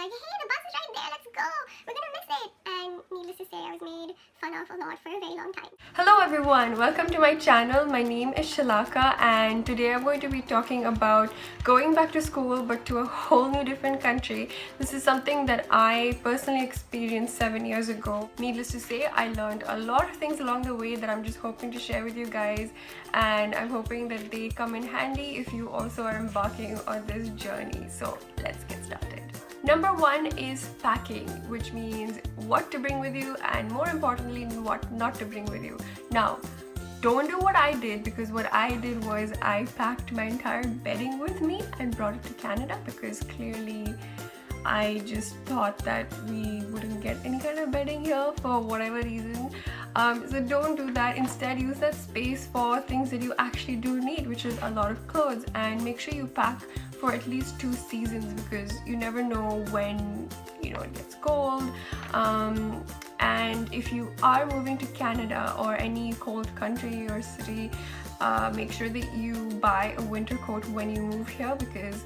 like, hey, the bus is right there, let's go, we're gonna miss it. And needless to say, I was made fun of a lot for a very long time. Hello everyone, welcome to my channel. My name is Shalaka and today I'm going to be talking about going back to school but to a whole new different country. This is something that I personally experienced 7 years ago. Needless to say, I learned a lot of things along the way that I'm just hoping to share with you guys, and I'm hoping that they come in handy if you also are embarking on this journey. So let's get started. Number one is packing, which means what to bring with you and more importantly what not to bring with you. Now, don't do what I did, because what I did was I packed my entire bedding with me and brought it to Canada because clearly I just thought that we wouldn't get any kind of bedding here for whatever reason. So don't do that. Instead, use that space for things that you actually do need, which is a lot of clothes, and make sure you pack for at least 2 seasons because you never know when it gets cold. And if you are moving to Canada or any cold country or city, make sure that you buy a winter coat when you move here, because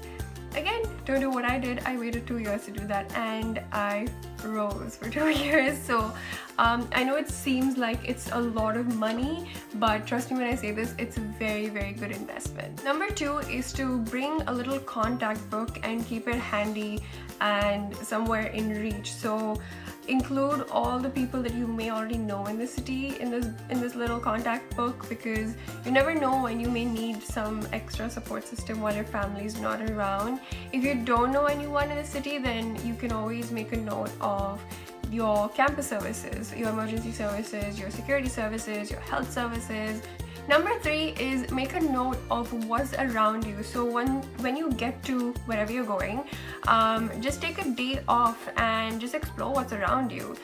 again, don't do what I did. I waited 2 years to do that and I froze for 2 years. So I know it seems like it's a lot of money, but trust me when I say this, it's a very, very good investment. Number 2 is to bring a little contact book and keep it handy and somewhere in reach. So include all the people that you may already know in the city in this little contact book, because you never know when you may need some extra support system while your family is not around. If you don't know anyone in the city, then you can always make a note of your campus services, your emergency services, your security services, your health services. Number 3 is make a note of what's around you. So when you get to wherever you're going, just take a day off and just explore what's around you.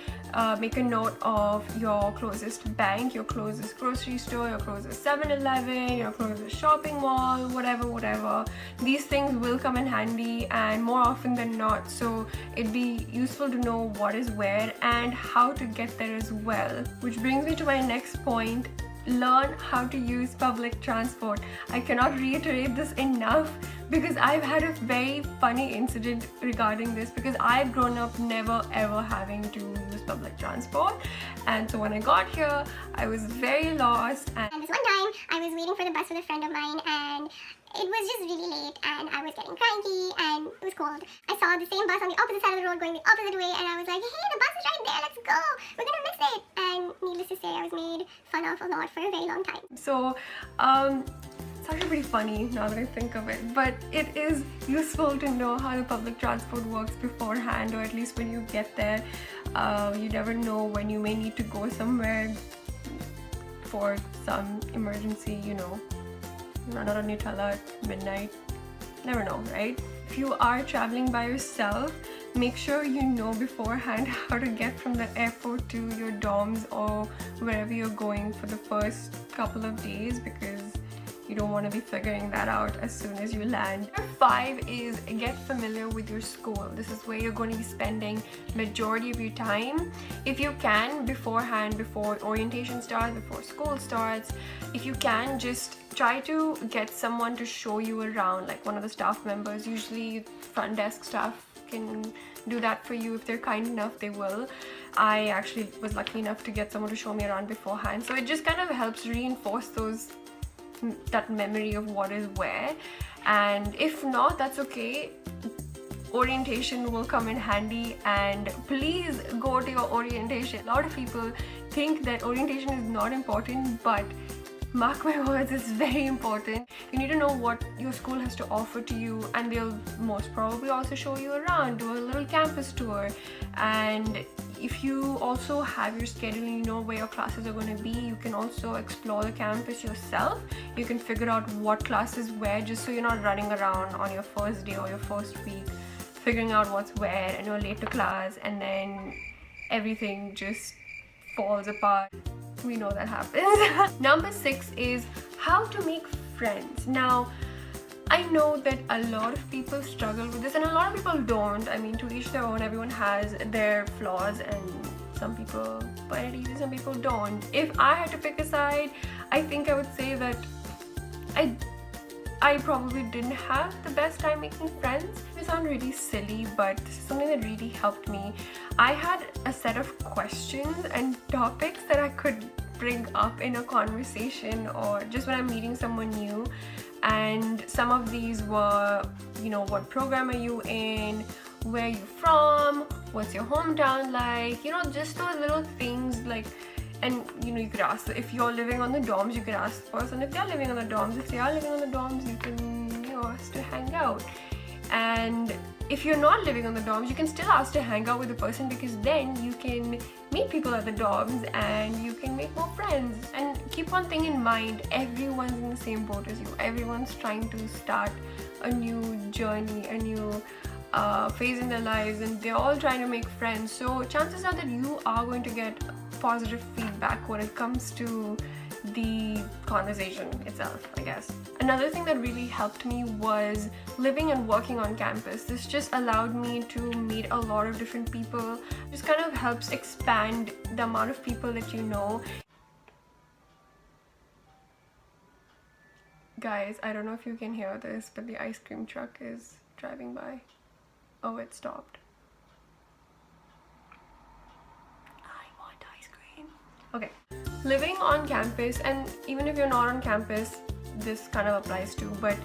Make a note of your closest bank, your closest grocery store, your closest 7-Eleven, your closest shopping mall, whatever. These things will come in handy and more often than not. So it'd be useful to know what is where and how to get there as well. Which brings me to my next point. Learn how to use public transport. I cannot reiterate this enough because I've had a very funny incident regarding this, because I've grown up never ever having to use public transport, and so when I got here I was very lost. And this one time I was waiting for the bus with a friend of mine and it was just really late and I was getting cranky and it was cold. I saw the same bus on the opposite side of the road going the opposite way and I was like, hey, the bus is right there, let's go, we're gonna miss it. And needless to say, I was made fun of a lot for a very long time. So it's actually pretty funny now that I think of it, but it is useful to know how the public transport works beforehand, or at least when you get there. You never know when you may need to go somewhere for some emergency, run out of Nutella at midnight. Never know, right? If you are traveling by yourself, make sure you know beforehand how to get from the airport to your dorms or wherever you're going for the first couple of days, because you don't want to be figuring that out as soon as you land. Number 5 is get familiar with your school. This is where you're going to be spending majority of your time. If you can, beforehand, before orientation starts, before school starts, if you can, just try to get someone to show you around, like one of the staff members. Usually front desk staff can do that for you. If they're kind enough, they will. I actually was lucky enough to get someone to show me around beforehand, so it just kind of helps reinforce that memory of what is where. And if not, that's okay. Orientation will come in handy, and please go to your orientation. A lot of people think that orientation is not important, but mark my words, it's very important. You need to know what your school has to offer to you, and they'll most probably also show you around, do a little campus tour. And if you also have your schedule and you know where your classes are going to be, you can also explore the campus yourself. You can figure out what classes where, just so you're not running around on your first day or your first week figuring out what's where and you're late to class and then everything just falls apart. We know that happens. Number 6 is how to make friends. Now, I know that a lot of people struggle with this and a lot of people don't. I mean, to each their own. Everyone has their flaws and some people find it easy, some people don't. If I had to pick a side, I think I would say that I probably didn't have the best time making friends. It sounds really silly, but this is something that really helped me. I had a set of questions and topics that I could bring up in a conversation or just when I'm meeting someone new. And some of these were, what program are you in? Where are you from? What's your hometown like? Just those little things like. And you could ask if you're living on the dorms, you could ask the person if they're living on the dorms. If they are living on the dorms, you can ask to hang out. And if you're not living on the dorms, you can still ask to hang out with the person, because then you can meet people at the dorms and you can make more friends. And keep one thing in mind, everyone's in the same boat as you. Everyone's trying to start a new journey, a new phase in their lives, and they're all trying to make friends. So chances are that you are going to get positive feedback when it comes to the conversation itself, I guess. Another thing that really helped me was living and working on campus. This just allowed me to meet a lot of different people. Just kind of helps expand the amount of people that you know. Guys, I don't know if you can hear this, but the ice cream truck is driving by. Oh, it stopped. Okay, living on campus, and even if you're not on campus, this kind of applies too, but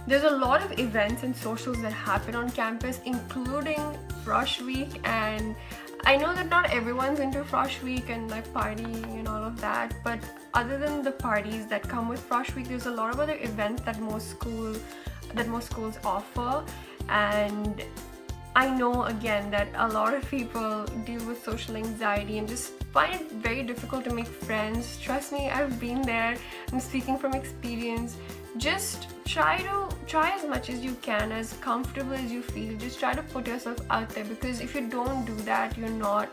there's a lot of events and socials that happen on campus, including Frosh Week. And I know that not everyone's into Frosh Week and like partying and all of that, but other than the parties that come with Frosh Week, there's a lot of other events that most schools offer. And I know again that a lot of people deal with social anxiety and just find it very difficult to make friends. Trust me, I've been there. I'm speaking from experience. Just try as much as you can, as comfortable as you feel. Just try to put yourself out there, because if you don't do that, you're not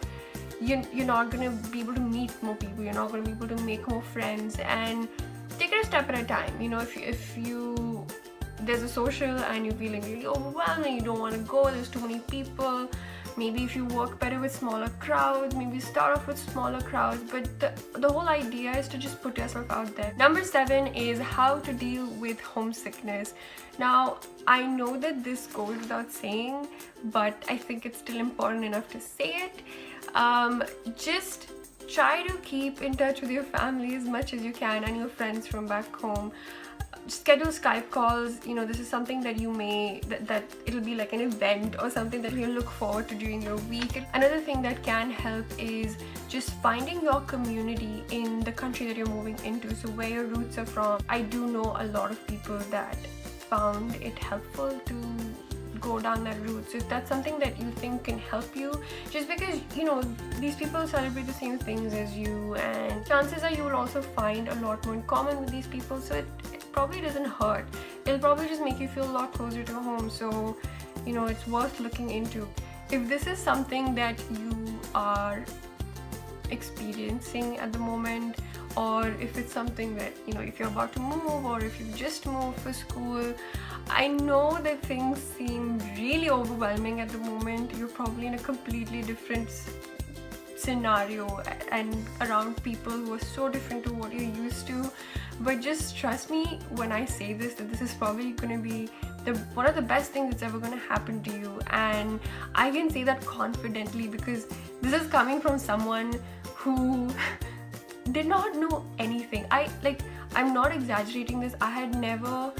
gonna be able to meet more people. You're not gonna be able to make more friends. And take it a step at a time. If you there's a social and you're feeling really overwhelmed and you don't want to go, there's too many people, maybe if you work better with smaller crowds, maybe start off with smaller crowds. But the whole idea is to just put yourself out there. Number 7 is how to deal with homesickness. Now, I know that this goes without saying, but I think it's still important enough to say it. Just try to keep in touch with your family as much as you can and your friends from back home. Schedule Skype calls. This is something that you may that it'll be like an event or something that you'll look forward to during your week. Another thing that can help is just finding your community in the country that you're moving into, so where your roots are from. I do know a lot of people that found it helpful to go down that route. So if that's something that you think can help you, just because these people celebrate the same things as you, and chances are you will also find a lot more in common with these people, so it probably doesn't hurt. It'll probably just make you feel a lot closer to home. So it's worth looking into. If this is something that you are experiencing at the moment, or if it's something that if you're about to move, or if you've just moved for school, I know that things seem really overwhelming at the moment. You're probably in a completely different scenario and around people who are so different to what you're used to. But just trust me when I say this, that this is probably going to be one of the best things that's ever going to happen to you. And I can say that confidently, because this is coming from someone who did not know anything. I'm not exaggerating this. I had never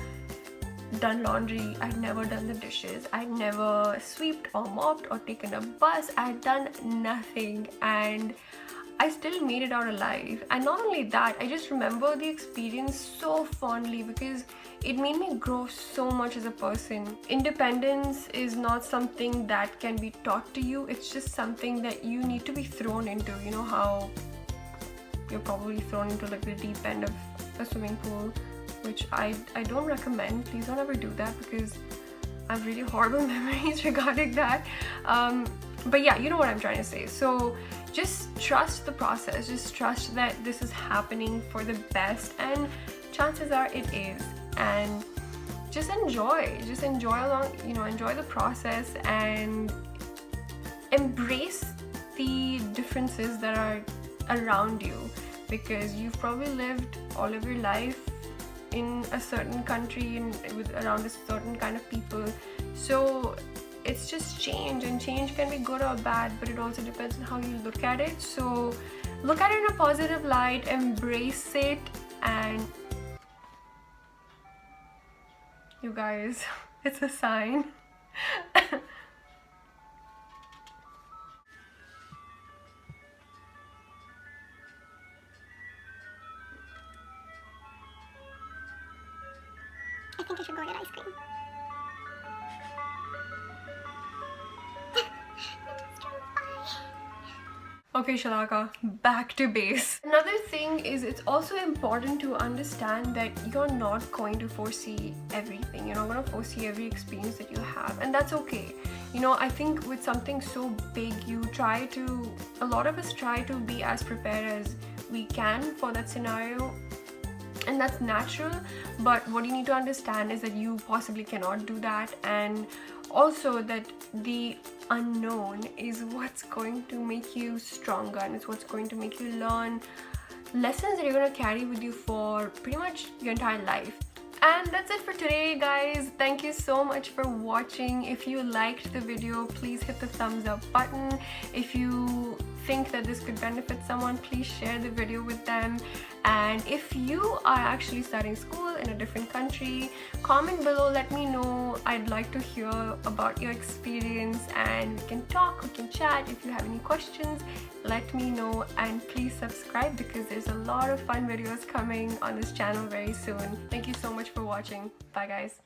done laundry, I'd never done the dishes, I'd never swept or mopped or taken a bus. I had done nothing, and I still made it out alive. And not only that, I just remember the experience so fondly, because it made me grow so much as a person. Independence is not something that can be taught to you. It's just something that you need to be thrown into. You know how you're probably thrown into like the deep end of a swimming pool, which I don't recommend. Please don't ever do that, because I have really horrible memories regarding that. But yeah, you know what I'm trying to say. So just trust the process. Just trust that this is happening for the best, and chances are it is. And just enjoy enjoy the process, and embrace the differences that are around you, because you've probably lived all of your life in a certain country and with around a certain kind of people. So it's just change, and change can be good or bad, but it also depends on how you look at it. So look at it in a positive light, embrace it, and you guys, it's a sign. I think I should go get ice cream. Okay, Shalaka, back to base. Another thing is, it's also important to understand that you're not going to foresee everything. You're not going to foresee every experience that you have, and that's okay. You know, I think with something so big, a lot of us try to be as prepared as we can for that scenario, and that's natural. But what you need to understand is that you possibly cannot do that, and also that the unknown is what's going to make you stronger, and it's what's going to make you learn lessons that you're going to carry with you for pretty much your entire life. And that's it for today, guys. Thank you so much for watching. If you liked the video, please hit the thumbs up button. If you think that this could benefit someone, please share the video with them. And if you are actually starting school in a different country, comment below, let me know. I'd like to hear about your experience, and we can talk, we can chat. If you have any questions, let me know, and please subscribe because there's a lot of fun videos coming on this channel very soon. Thank you so much for watching. Bye, guys.